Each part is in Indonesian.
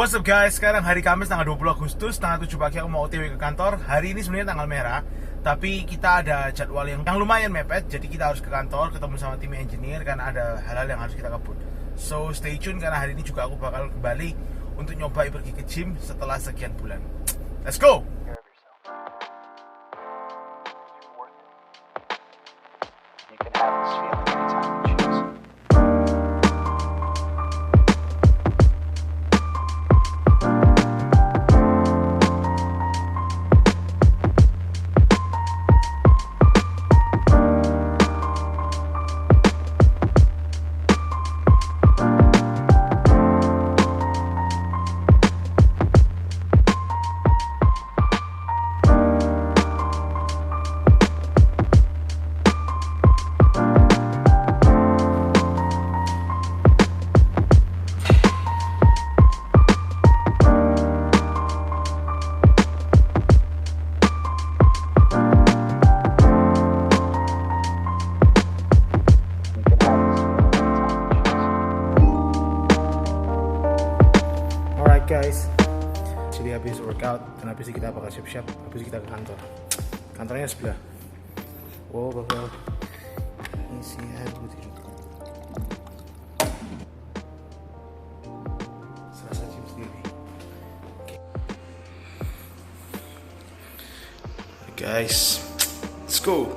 What's up guys, sekarang hari Kamis tanggal 20 Agustus setengah 7 pagi aku mau OTW ke kantor. Hari ini sebenarnya tanggal merah, tapi kita ada jadwal yang lumayan mepet. Jadi kita harus ke kantor, ketemu sama tim engineer karena ada hal-hal yang harus kita kebut. So stay tune karena hari ini juga aku bakal kembali untuk nyoba pergi ke gym setelah sekian bulan. Let's go! You can have this feeling anytime you choose. Alright guys, jadi habis workout dan habis ini kita bakal siap-siap, habis ini kita ke kantor. Kantornya sebelah. Oh bakal isi hati serasa gym sendiri. Okay. Guys, let's go.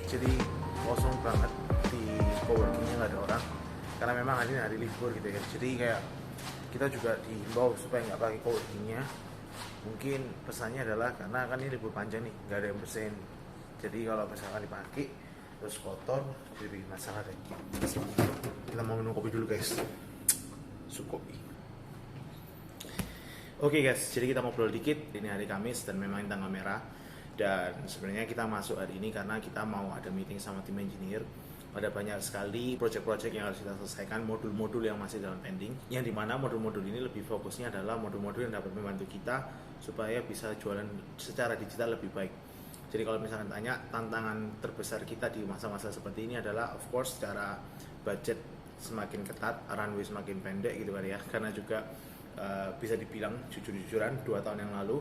Jadi kosong banget di coworkingnya, nggak ada orang karena memang hari ini hari libur gitu ya. Jadi kayak kita juga diimbau supaya nggak pakai coworkingnya. Mungkin pesannya adalah karena kan ini libur panjang nih, nggak ada yang bersihin. Jadi kalau misalkan dipakai terus kotor jadi bikin masalah deh. Kita mau minum kopi dulu guys. Sukopi. Oke guys, jadi kita ngobrol dikit. Ini hari Kamis dan memang ini tanggal merah. Dan sebenarnya kita masuk hari ini karena kita mau ada meeting sama tim engineer. Ada banyak sekali project-project yang harus kita selesaikan, modul-modul yang masih dalam pending. Yang dimana modul-modul ini lebih fokusnya adalah modul-modul yang dapat membantu kita supaya bisa jualan secara digital lebih baik. Jadi kalau misalkan tanya, tantangan terbesar kita di masa-masa seperti ini adalah of course secara budget semakin ketat, runway semakin pendek gitu kan ya. Karena juga bisa dibilang jujur-jujuran 2 tahun yang lalu,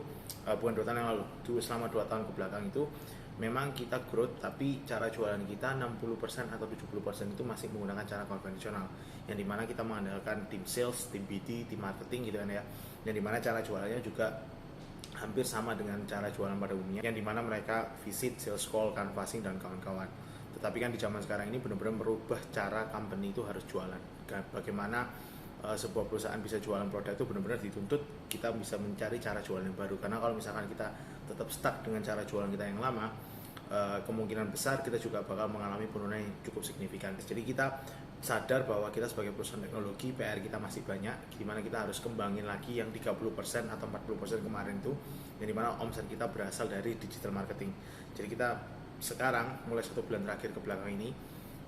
bukan 2 tahun yang lalu, selama 2 tahun ke belakang itu memang kita growth, tapi cara jualan kita 60% atau 70% itu masih menggunakan cara konvensional, yang dimana kita mengandalkan tim sales, tim BD, tim marketing gitu kan ya, yang dimana cara jualannya juga hampir sama dengan cara jualan pada umumnya, yang dimana mereka visit, sales call, canvassing dan kawan-kawan. Tetapi kan di zaman sekarang ini benar-benar merubah cara company itu harus jualan. Bagaimana sebuah perusahaan bisa jualan produk itu benar-benar dituntut kita bisa mencari cara jualan yang baru. Karena kalau misalkan kita tetap stuck dengan cara jualan kita yang lama, kemungkinan besar kita juga bakal mengalami penurunan yang cukup signifikan. Jadi kita sadar bahwa kita sebagai perusahaan teknologi, PR kita masih banyak, dimana kita harus kembangin lagi yang 30% atau 40% kemarin itu, yang dimana omset kita berasal dari digital marketing. Jadi kita sekarang mulai 1 bulan terakhir ke belakang ini,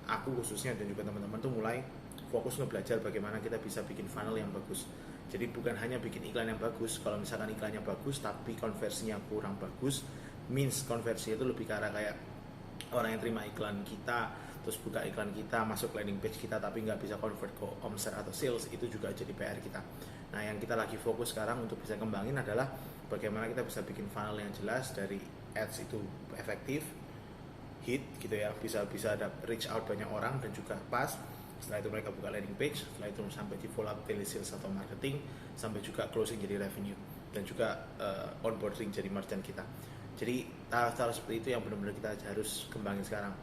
aku khususnya dan juga teman-teman tuh mulai fokus ngebelajar bagaimana kita bisa bikin funnel yang bagus. Jadi bukan hanya bikin iklan yang bagus, kalau misalkan iklannya bagus tapi konversinya kurang bagus, means konversinya itu lebih ke arah kayak orang yang terima iklan kita, terus buka iklan kita, masuk landing page kita tapi nggak bisa convert ke omset atau sales, itu juga jadi PR kita. Nah yang kita lagi fokus sekarang untuk bisa kembangin adalah bagaimana kita bisa bikin funnel yang jelas, dari ads itu efektif, hit gitu ya, bisa ada reach out banyak orang dan juga pas. Setelah itu mereka buka landing page, setelah itu sampai di follow up telesales atau marketing, sampai juga closing jadi revenue dan juga onboarding jadi merchant kita. Jadi tahap-tahap seperti itu yang benar-benar kita harus kembangin sekarang.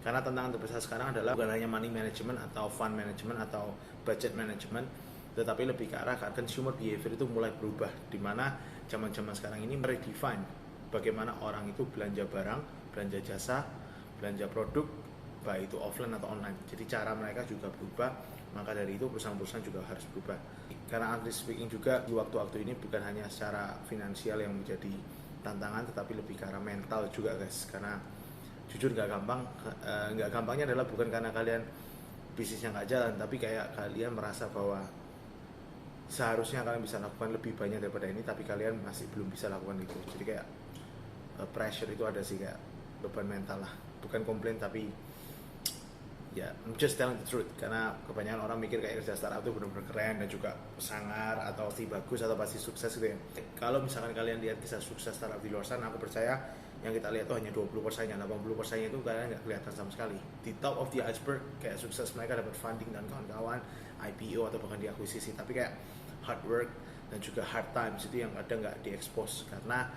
Karena tantangan terbesar sekarang adalah bukan hanya money management atau fund management atau budget management, tetapi lebih ke arah consumer behavior itu mulai berubah, di mana zaman-zaman sekarang ini meredefine bagaimana orang itu belanja barang, belanja jasa, belanja produk, baik itu offline atau online. Jadi cara mereka juga berubah, maka dari itu perusahaan-perusahaan juga harus berubah. Karena honestly speaking juga di waktu-waktu ini bukan hanya secara finansial yang menjadi tantangan, tetapi lebih ke arah mental juga guys. Karena jujur nggak gampangnya adalah bukan karena kalian bisnisnya nggak jalan, tapi kayak kalian merasa bahwa seharusnya kalian bisa lakukan lebih banyak daripada ini, tapi kalian masih belum bisa lakukan itu. Jadi kayak pressure itu ada sih, kayak beban mental lah. Bukan komplain, tapi ya, I'm just telling the truth. Karena kebanyakan orang mikir kayak kerja startup itu benar-benar keren dan juga sangar atau pasti bagus atau pasti sukses gitu ya. Kalau misalkan kalian lihat kisah sukses startup di luar sana, aku percaya yang kita lihat tuh hanya 20%-nya, 80%-nya itu kalian nggak kelihatan sama sekali. Di top of the iceberg kayak sukses mereka dapat funding dan kawan-kawan, IPO atau bahkan diakuisisi. Tapi kayak hard work dan juga hard times itu yang kadang nggak diekspos karena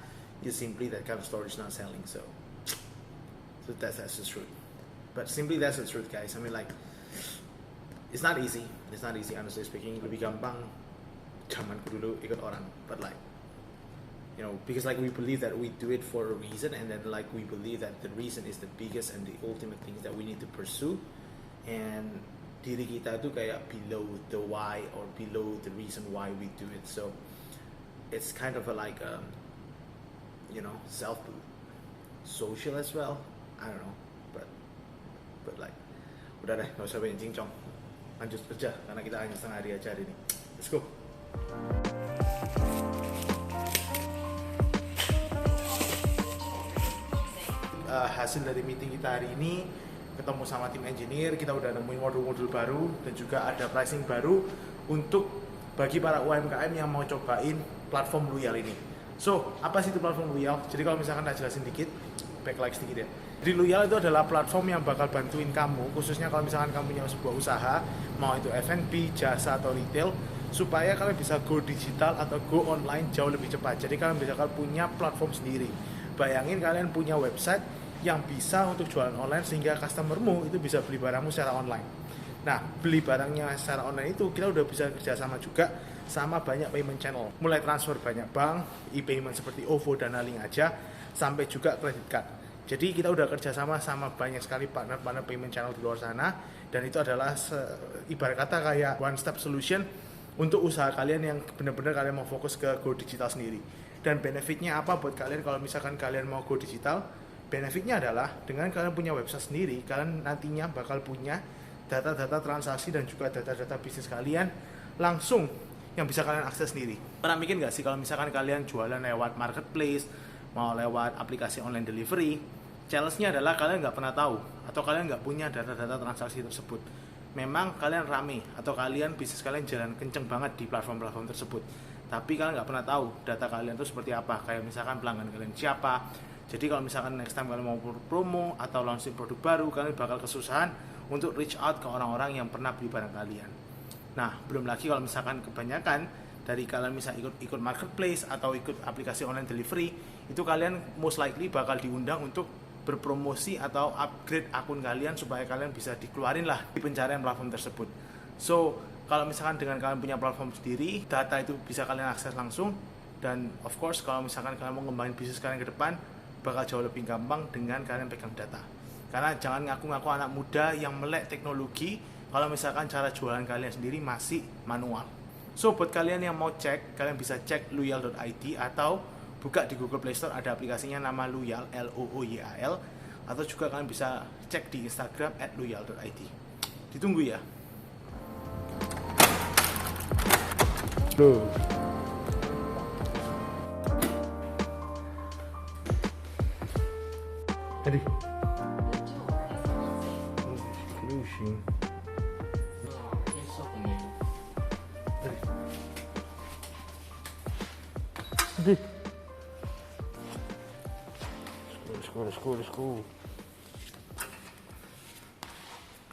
you simply that kind of story is not selling. So that's the truth. But simply that's the truth guys. I mean like it's not easy honestly speaking. Lebih gampang zamanku dulu ikut orang, but like you know, because like we believe that we do it for a reason, and then like we believe that the reason is the biggest and the ultimate things that we need to pursue, and diri kita itu kayak below the why or below the reason why we do it. So it's kind of a like you know, self social as well. I don't know, but like udah deh, nggak usah banyak cincong, lanjut kerja karena kita hanya setengah hari aja hari ini. Let's go. Hasil dari meeting kita hari ini, ketemu sama tim engineer, kita udah nemuin modul-modul baru dan juga ada pricing baru untuk bagi para UMKM yang mau cobain platform Loyal ini. So, apa sih itu platform Loyal? Jadi kalau misalkan tak jelasin dikit, backlight sedikit ya. Jadi Loyal itu adalah platform yang bakal bantuin kamu, khususnya kalau misalkan kamu punya sebuah usaha, mau itu F&B, jasa atau retail, supaya kalian bisa go digital atau go online jauh lebih cepat. Jadi kalian bisa punya platform sendiri. Bayangin kalian punya website yang bisa untuk jualan online sehingga customermu itu bisa beli barangmu secara online. Nah, beli barangnya secara online itu kita udah bisa kerjasama juga sama banyak payment channel. Mulai transfer banyak bank, e-payment seperti OVO dan Link aja, sampai juga credit card. Jadi kita udah kerjasama sama banyak sekali partner-partner payment channel di luar sana, dan itu adalah ibarat kata kayak one step solution untuk usaha kalian yang benar-benar kalian mau fokus ke go digital sendiri. Dan benefitnya apa buat kalian kalau misalkan kalian mau go digital? Benefitnya adalah dengan kalian punya website sendiri, kalian nantinya bakal punya data-data transaksi dan juga data-data bisnis kalian langsung yang bisa kalian akses sendiri. Pernah mikir nggak sih kalau misalkan kalian jualan lewat marketplace, mau lewat aplikasi online delivery, challenge-nya adalah kalian nggak pernah tahu atau kalian nggak punya data-data transaksi tersebut. Memang kalian rame atau kalian bisnis kalian jalan kenceng banget di platform-platform tersebut, tapi kalian nggak pernah tahu data kalian itu seperti apa. Kayak misalkan pelanggan kalian siapa. Jadi kalau misalkan next time kalian mau promo atau launching produk baru, kalian bakal kesusahan untuk reach out ke orang-orang yang pernah beli barang kalian. Nah, belum lagi kalau misalkan kebanyakan dari kalian misalnya ikut marketplace atau ikut aplikasi online delivery, itu kalian most likely bakal diundang untuk berpromosi atau upgrade akun kalian supaya kalian bisa dikeluarin lah di pencarian platform tersebut. So, kalau misalkan dengan kalian punya platform sendiri, data itu bisa kalian akses langsung, dan of course kalau misalkan kalian mau ngembangin bisnis kalian ke depan, bakal jauh lebih gampang dengan kalian pegang data. Karena jangan ngaku-ngaku anak muda yang melek teknologi kalau misalkan cara jualan kalian sendiri masih manual. So buat kalian yang mau cek, kalian bisa cek loyal.id atau buka di Google Play Store, ada aplikasinya nama Loyal, LOOYAL, atau juga kalian bisa cek di Instagram @loyal.id. Ditunggu ya. Loh. Tadi. Closing. Tadi. Let's go.